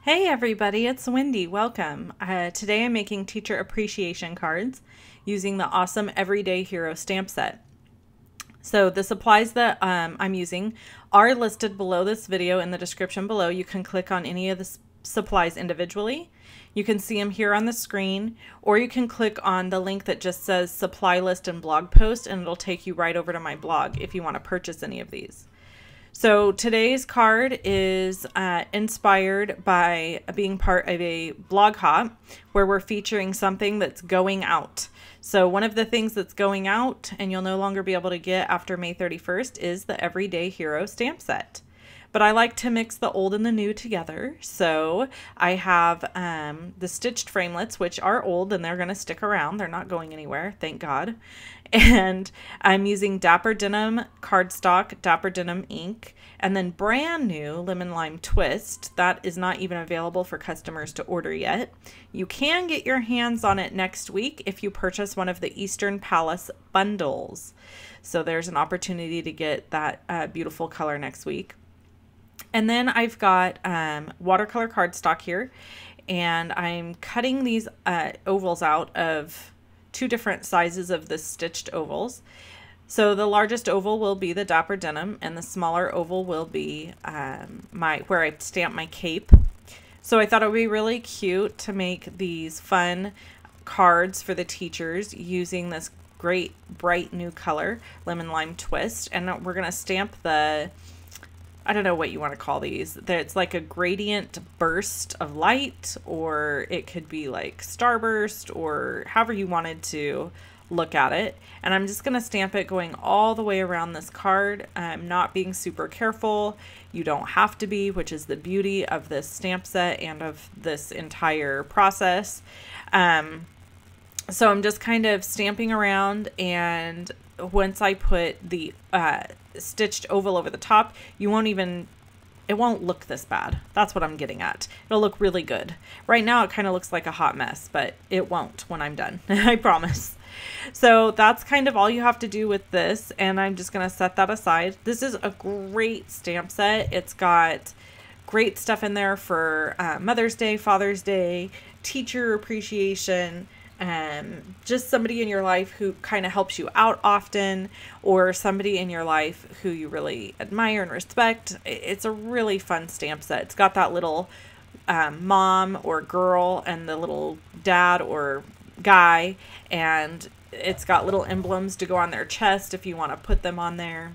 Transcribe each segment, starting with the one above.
Hey everybody, it's Wendy. Welcome. Today I'm making teacher appreciation cards using the awesome Everyday Hero stamp set. So the supplies that I'm using are listed below this video in the description below. You can click on any of the supplies individually. You can see them here on the screen, or you can click on the link that just says supply list and blog post, and it'll take you right over to my blog if you want to purchase any of these. So today's card is inspired by being part of a blog hop where we're featuring something that's going out. So one of the things that's going out and you'll no longer be able to get after May 31st is the Everyday Hero stamp set. But I like to mix the old and the new together. So I have the stitched framelits, which are old and they're going to stick around. They're not going anywhere, thank God. And I'm using Dapper Denim cardstock, Dapper Denim ink, and then brand new Lemon Lime Twist. That is not even available for customers to order yet. You can get your hands on it next week if you purchase one of the Eastern Palace bundles. So there's an opportunity to get that beautiful color next week. And then I've got watercolor cardstock here, and I'm cutting these ovals out of two different sizes of the stitched ovals. So the largest oval will be the Dapper Denim, and the smaller oval will be where I stamp my cape. So I thought it would be really cute to make these fun cards for the teachers using this great bright new color, Lemon Lime Twist, and we're gonna stamp the, I don't know what you want to call these. It's like a gradient burst of light, or it could be like starburst, or however you wanted to look at it. And I'm just going to stamp it going all the way around this card. I'm not being super careful. You don't have to be, which is the beauty of this stamp set and of this entire process. So I'm just kind of stamping around, and once I put the stitched oval over the top, it won't look this bad. That's what I'm getting at. It'll look really good. Right now it kind of looks like a hot mess, but it won't when I'm done. I promise. So that's kind of all you have to do with this, and I'm just going to set that aside. This is a great stamp set. It's got great stuff in there for Mother's Day, Father's Day, teacher appreciation, just somebody in your life who kind of helps you out often, or somebody in your life who you really admire and respect. It's a really fun stamp set. It's got that little mom or girl and the little dad or guy, and it's got little emblems to go on their chest if you want to put them on there.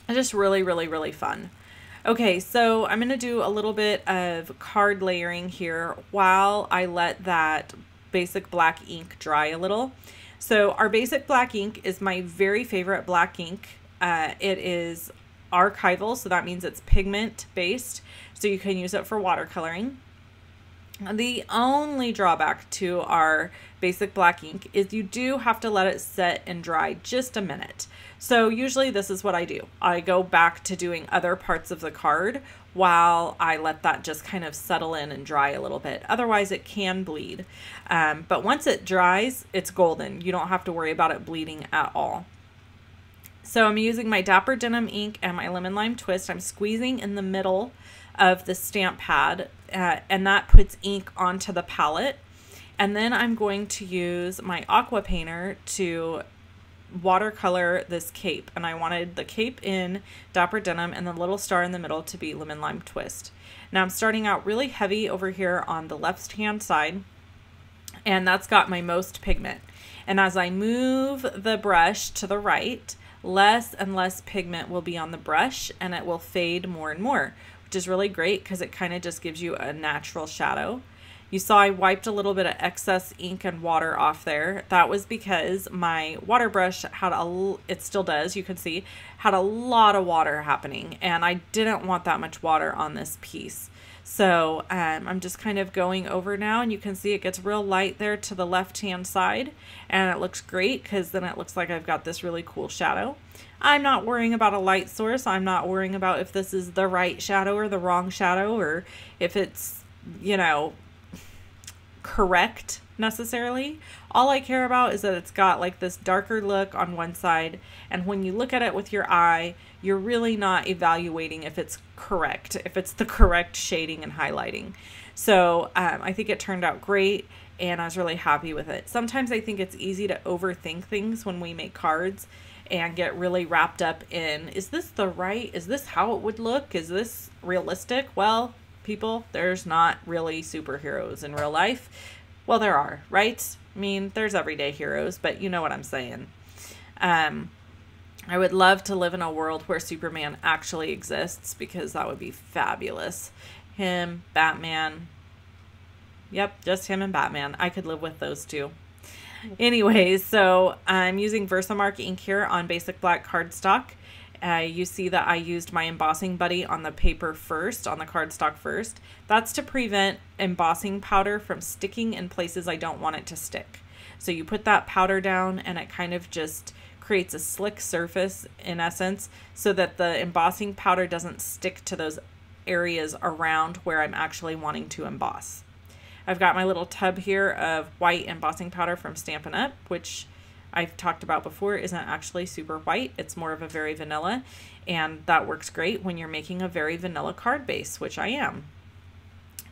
It's just really, really, really fun. Okay, so I'm going to do a little bit of card layering here while I let that basic black ink dry a little. So our basic black ink is my very favorite black ink. It is archival, so that means it's pigment based, so you can use it for watercoloring. The only drawback to our basic black ink is you do have to let it set and dry just a minute. So usually this is what I do. I go back to doing other parts of the card while I let that just kind of settle in and dry a little bit. Otherwise it can bleed. But once it dries, it's golden. You don't have to worry about it bleeding at all. So I'm using my Dapper Denim ink and my Lemon Lime Twist. I'm squeezing in the middle of the stamp pad, and that puts ink onto the palette. And then I'm going to use my aqua painter to watercolor this cape, and I wanted the cape in Dapper Denim and the little star in the middle to be Lemon Lime Twist. Now I'm starting out really heavy over here on the left hand side, and that's got my most pigment. And as I move the brush to the right, less and less pigment will be on the brush, and it will fade more and more, which is really great because it kind of just gives you a natural shadow. You saw I wiped a little bit of excess ink and water off there. That was because my water brush had it still does, you can see, had a lot of water happening, and I didn't want that much water on this piece. So I'm just kind of going over now, and you can see it gets real light there to the left hand side, and it looks great because then it looks like I've got this really cool shadow. I'm not worrying about a light source. I'm not worrying about if this is the right shadow or the wrong shadow, or if it's, you know, correct necessarily. All I care about is that it's got like this darker look on one side, and when you look at it with your eye, you're really not evaluating if it's correct, if it's the correct shading and highlighting. So I think it turned out great, and I was really happy with it. Sometimes I think it's easy to overthink things when we make cards and get really wrapped up in, is this is this how it would look? Is this realistic? Well, people, there's not really superheroes in real life. Well, there are, right? I mean, there's everyday heroes, but you know what I'm saying. I would love to live in a world where Superman actually exists, because that would be fabulous. Him, Batman. Yep, just him and Batman. I could live with those two. Anyways, so I'm using Versamark ink here on basic black cardstock. You see that I used my embossing buddy on the paper first, on the cardstock first. That's to prevent embossing powder from sticking in places I don't want it to stick. So you put that powder down and it kind of just creates a slick surface in essence, so that the embossing powder doesn't stick to those areas around where I'm actually wanting to emboss. I've got my little tub here of white embossing powder from Stampin' Up, which I've talked about before isn't actually super white. It's more of a very vanilla, and that works great when you're making a very vanilla card base, which I am.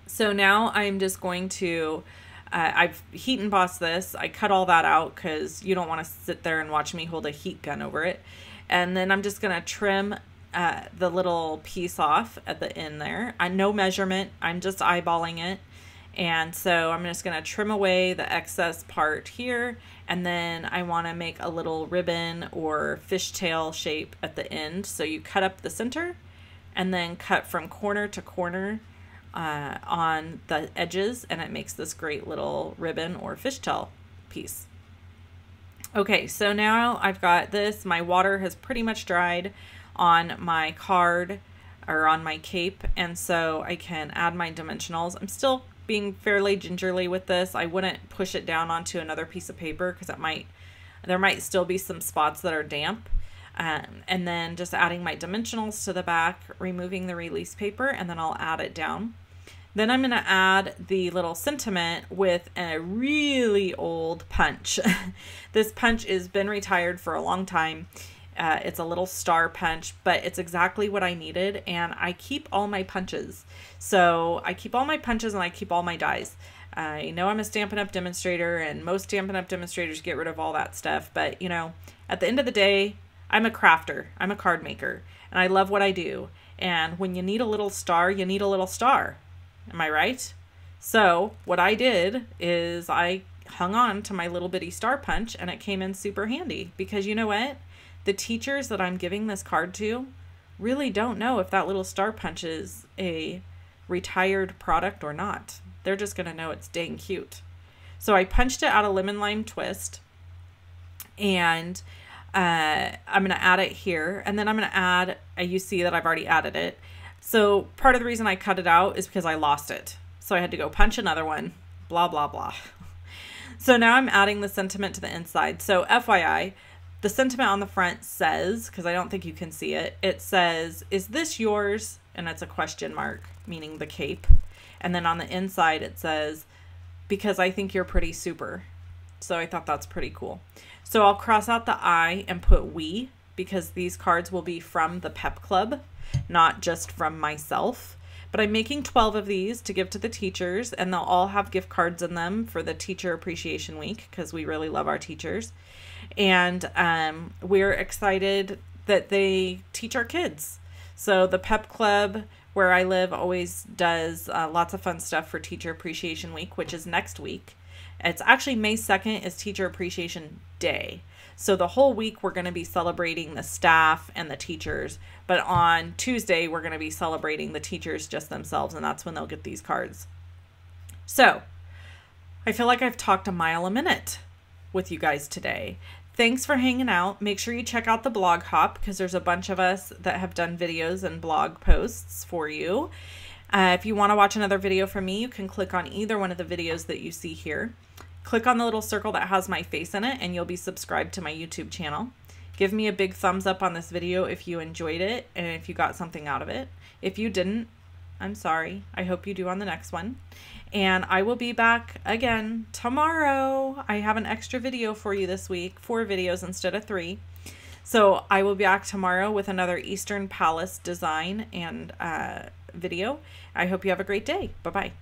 So now I'm just going to, I've heat embossed this. I cut all that out because you don't want to sit there and watch me hold a heat gun over it. And then I'm just going to trim the little piece off at the end there. No measurement, I'm just eyeballing it. And so I'm just going to trim away the excess part here, and then I want to make a little ribbon or fishtail shape at the end. So you cut up the center and then cut from corner to corner on the edges, and it makes this great little ribbon or fishtail piece. Okay, so now I've got this. My water has pretty much dried on my card or on my cape, and so I can add my dimensionals. I'm still being fairly gingerly with this. I wouldn't push it down onto another piece of paper because there might still be some spots that are damp. And then just adding my dimensionals to the back, removing the release paper, and then I'll add it down. Then I'm going to add the little sentiment with a really old punch. This punch has been retired for a long time. It's a little star punch, but it's exactly what I needed, and I keep all my punches. So I keep all my punches and I keep all my dies. I know I'm a Stampin' Up! Demonstrator, and most Stampin' Up! Demonstrators get rid of all that stuff, but you know, at the end of the day, I'm a crafter. I'm a card maker, and I love what I do. And when you need a little star, you need a little star. Am I right? So what I did is I hung on to my little bitty star punch, and it came in super handy, because you know what? The teachers that I'm giving this card to really don't know if that little star punch is a retired product or not. They're just going to know it's dang cute. So I punched it out of Lemon Lime Twist, and I'm going to add it here, and then I'm going to add, you see that I've already added it. So part of the reason I cut it out is because I lost it. So I had to go punch another one, blah, blah, blah. So now I'm adding the sentiment to the inside. So FYI, the sentiment on the front says, because I don't think you can see it, it says, "Is this yours?" And it's a question mark, meaning the cape. And then on the inside it says, "Because I think you're pretty super." So I thought that's pretty cool. So I'll cross out the I and put we, because these cards will be from the Pep Club, not just from myself. But I'm making 12 of these to give to the teachers, and they'll all have gift cards in them for the Teacher Appreciation Week, because we really love our teachers. And we're excited that they teach our kids. So the Pep Club, where I live, always does lots of fun stuff for Teacher Appreciation Week, which is next week. It's actually May 2nd is Teacher Appreciation Day. So the whole week we're going to be celebrating the staff and the teachers, but on Tuesday we're going to be celebrating the teachers just themselves, and that's when they'll get these cards. So I feel like I've talked a mile a minute with you guys today. Thanks for hanging out. Make sure you check out the blog hop, because there's a bunch of us that have done videos and blog posts for you. If you want to watch another video from me, you can click on either one of the videos that you see here. Click on the little circle that has my face in it, and you'll be subscribed to my YouTube channel. Give me a big thumbs up on this video if you enjoyed it and if you got something out of it. If you didn't, I'm sorry. I hope you do on the next one. And I will be back again tomorrow. I have an extra video for you this week, 4 videos instead of 3. So I will be back tomorrow with another Eastern Palace design and video. I hope you have a great day. Bye-bye.